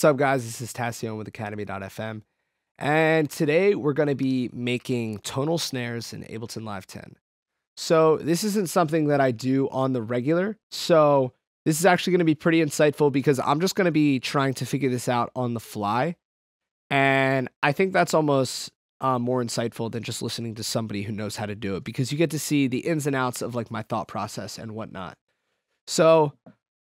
What's up, guys? This is Tascione with Academy.fm, and today we're going to be making tonal snares in Ableton Live 10. So this isn't something that I do on the regular, so this is actually going to be pretty insightful because I'm just going to be trying to figure this out on the fly, and I think that's almost more insightful than just listening to somebody who knows how to do it, because you get to see the ins and outs of like my thought process and whatnot. So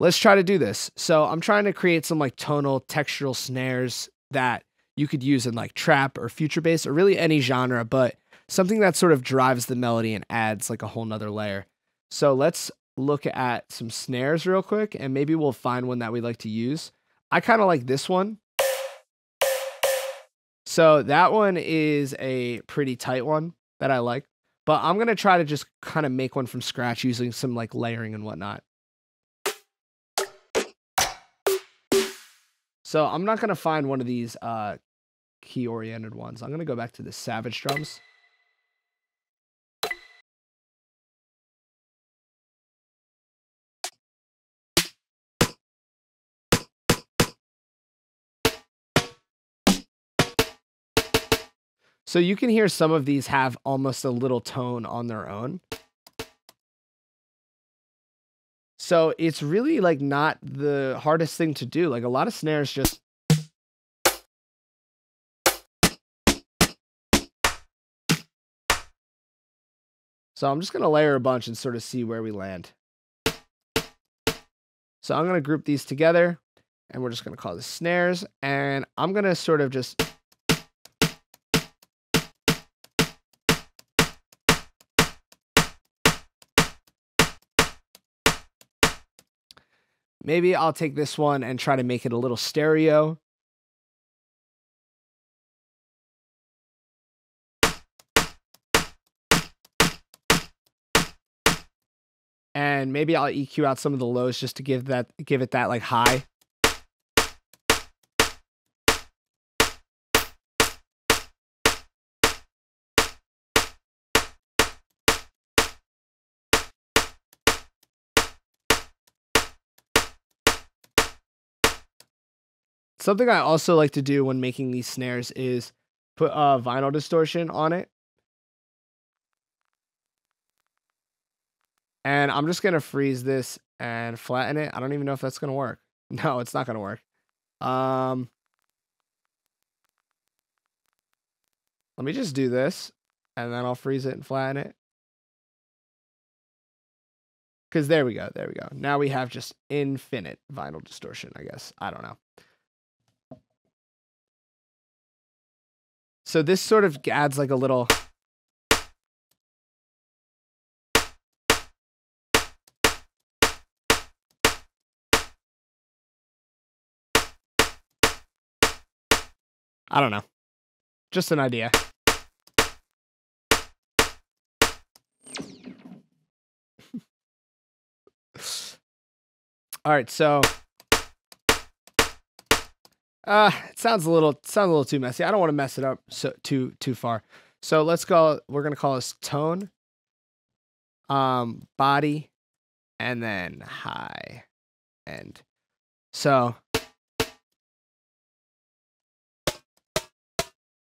let's try to do this. So I'm trying to create some like tonal textural snares that you could use in like trap or future bass or really any genre, but something that sort of drives the melody and adds like a whole nother layer. So let's look at some snares real quick, and maybe we'll find one that we like to use. I kind of like this one. So that one is a pretty tight one that I like, but I'm going to try to just kind of make one from scratch using some like layering and whatnot. So I'm not going to find one of these key-oriented ones. I'm going to go back to the Savage drums. So you can hear some of these have almost a little tone on their own. So it's really like not the hardest thing to do. Like a lot of snares just. So I'm just going to layer a bunch and sort of see where we land. So I'm going to group these together, and we're just going to call this snares. And I'm going to sort of just. Maybe I'll take this one and try to make it a little stereo. And maybe I'll EQ out some of the lows just to give it that like high. Something I also like to do when making these snares is put vinyl distortion on it. And I'm just going to freeze this and flatten it. I don't even know if that's going to work. No, it's not going to work. Let me just do this, and then I'll freeze it and flatten it. Because there we go. There we go. Now we have just infinite vinyl distortion, I guess. I don't know. So this sort of adds like a little. I don't know. Just an idea. All right, so it sounds a little too messy. I don't want to mess it up too far. So let's go. We're gonna call this tone, body, and then high end. So,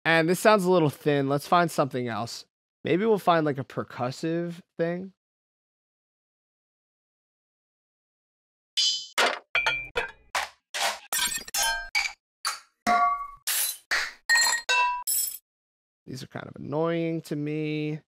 and this sounds a little thin. Let's find something else. Maybe we'll find like a percussive thing. These are kind of annoying to me.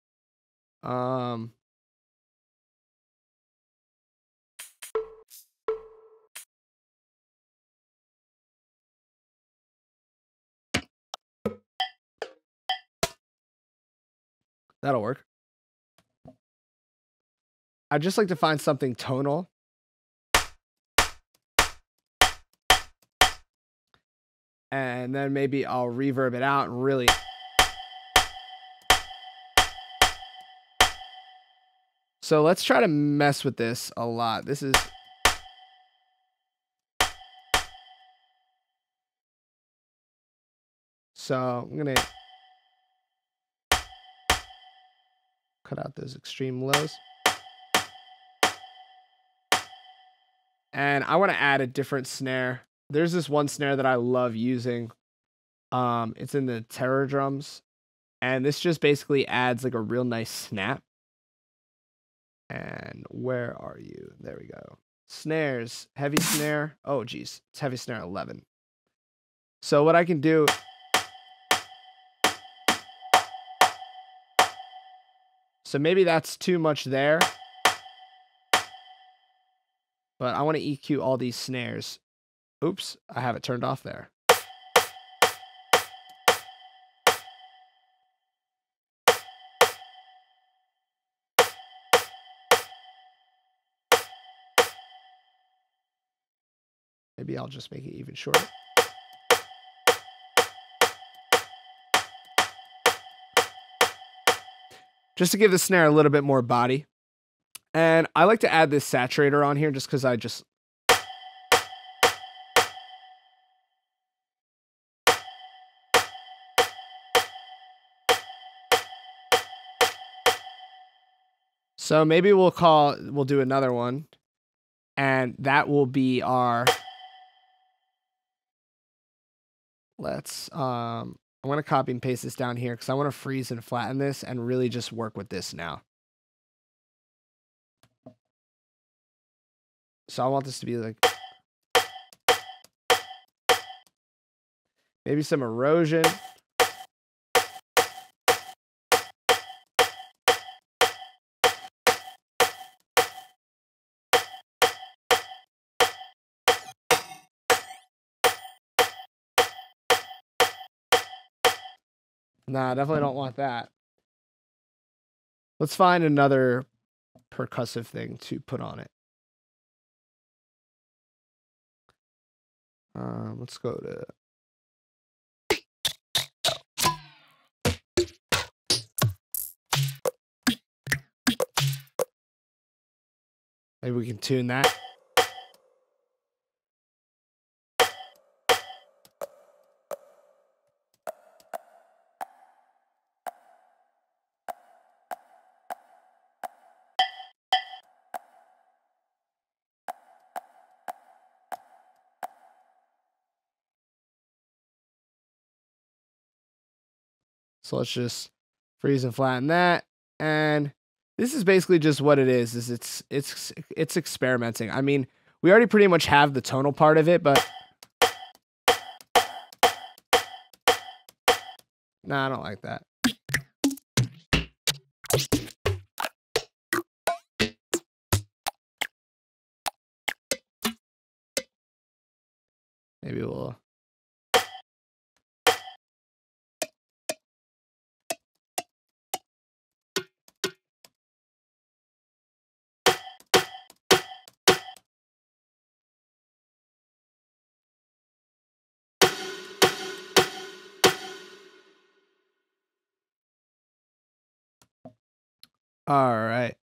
That'll work. I'd just like to find something tonal. And then maybe I'll reverb it out and really. So let's try to mess with this a lot. This is. So I'm going to cut out those extreme lows. And I want to add a different snare. there's this one snare that I love using. It's in the terror drums, and this just basically adds like a real nice snap. And where are you? There we go. Snares, heavy snare. Oh, geez, it's heavy snare 11. So what I can do, so maybe that's too much there, but I want to EQ all these snares. Oops, I have it turned off there. Maybe I'll just make it even shorter. Just to give the snare a little bit more body. And I like to add this saturator on here just because I just... So maybe we'll do another one. And that will be our... I'm going to copy and paste this down here because I want to freeze and flatten this and really just work with this now. So I want this to be like maybe some erosion. Nah, I definitely don't want that. Let's find another percussive thing to put on it. Let's go to... Maybe we can tune that. So let's just freeze and flatten that. And this is basically just what it is it's experimenting. I mean, we already pretty much have the tonal part of it, but nah, I don't like that. Maybe we'll... All right.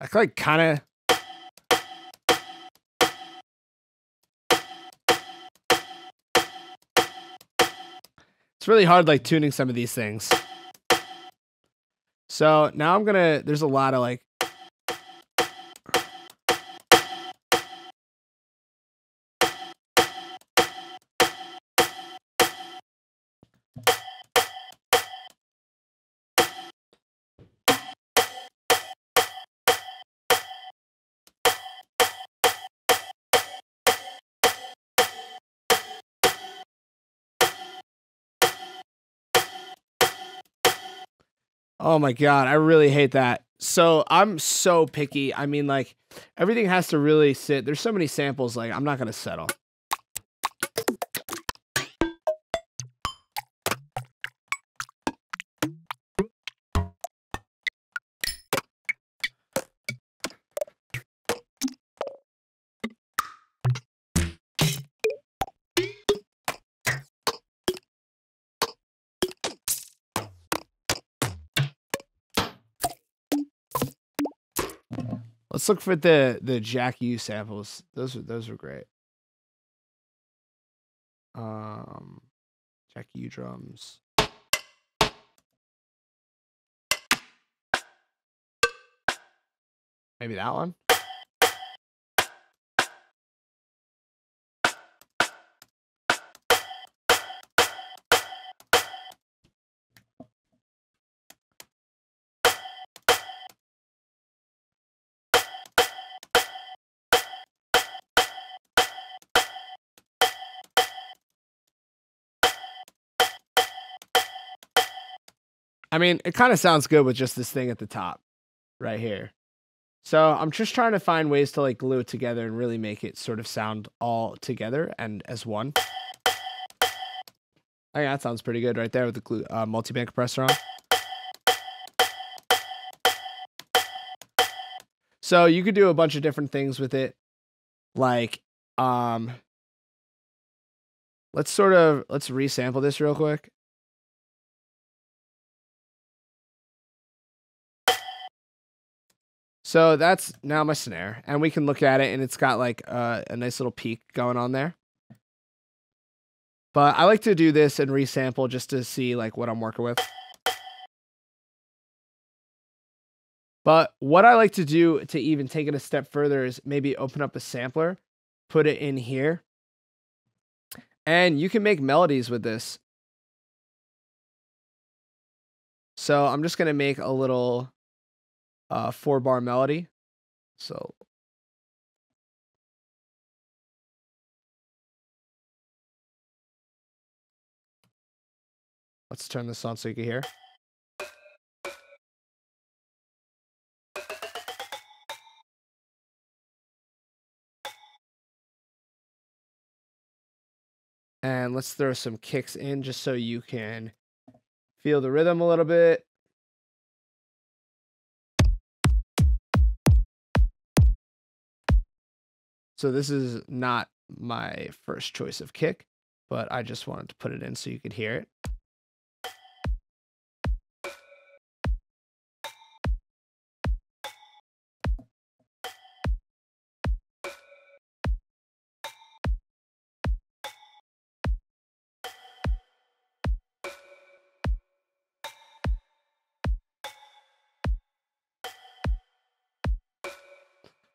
I like kind of... It's really hard like tuning some of these things. So now I'm gonna... There's a lot of like... Oh my God, I really hate that. So I'm so picky. I mean, like, everything has to really sit. There's so many samples, like, I'm not gonna settle. Let's look for the Jack U samples. Those are great. Um, Jack U drums. Maybe that one. I mean, it kind of sounds good with just this thing at the top right here. So I'm just trying to find ways to like glue it together and really make it sort of sound all together and as one. I think that sounds pretty good right there with the glue, multi-band compressor on. So you could do a bunch of different things with it. Like, let's resample this real quick. So that's now my snare, and we can look at it, and it's got like a nice little peak going on there. But I like to do this and resample just to see like what I'm working with. But what I like to do to even take it a step further is maybe open up a sampler, put it in here, and you can make melodies with this. So I'm just going to make a little 4-bar melody. So let's turn this on so you can hear. And let's throw some kicks in just so you can feel the rhythm a little bit. So this is not my first choice of kick, but I just wanted to put it in so you could hear it.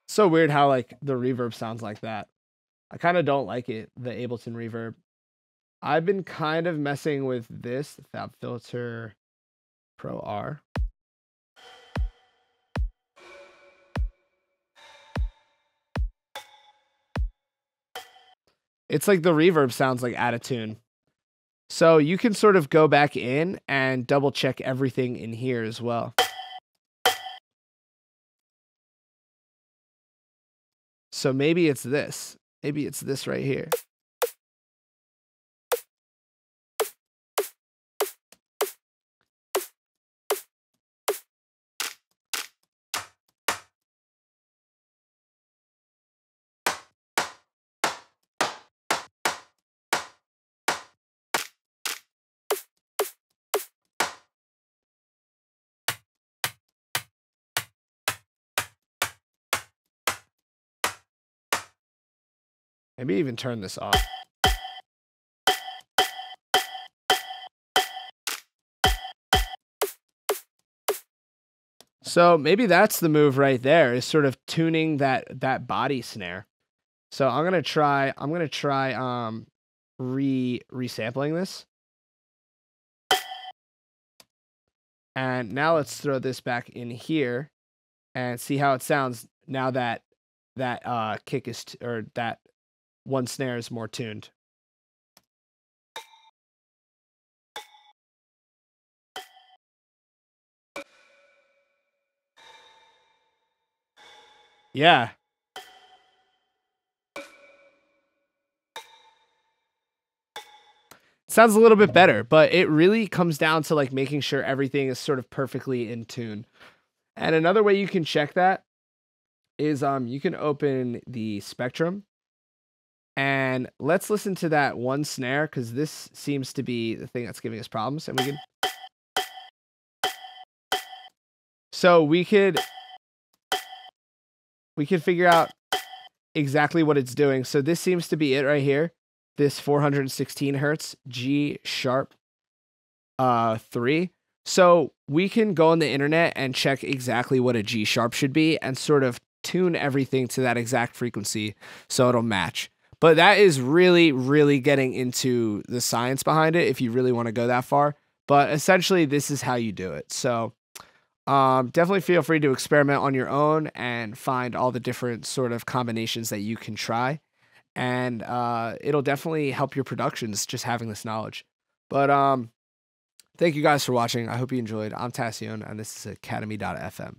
So weird how like the reverb sounds like that. I kind of don't like it, the Ableton reverb. I've been kind of messing with this, the Fab Filter Pro R. It's like the reverb sounds like out of tune. So you can sort of go back in and double check everything in here as well. So maybe it's this. Maybe it's this right here. Maybe even turn this off. So maybe that's the move right there, is sort of tuning that body snare. So I'm gonna try resampling this. And now let's throw this back in here and see how it sounds now that that kick is or that one snare is more tuned. Yeah. Sounds a little bit better, but it really comes down to like making sure everything is sort of perfectly in tune. And another way you can check that is you can open the spectrum and let's listen to that one snare because this seems to be the thing that's giving us problems. And we could figure out exactly what it's doing. So this seems to be it right here. This 416 hertz G sharp 3. So we can go on the internet and check exactly what a G sharp should be and sort of tune everything to that exact frequency so it'll match. But that is really, really getting into the science behind it if you really want to go that far. But essentially, this is how you do it. So definitely feel free to experiment on your own and find all the different sort of combinations that you can try. And it'll definitely help your productions just having this knowledge. But thank you guys for watching. I hope you enjoyed. I'm Tascione, and this is Academy.fm.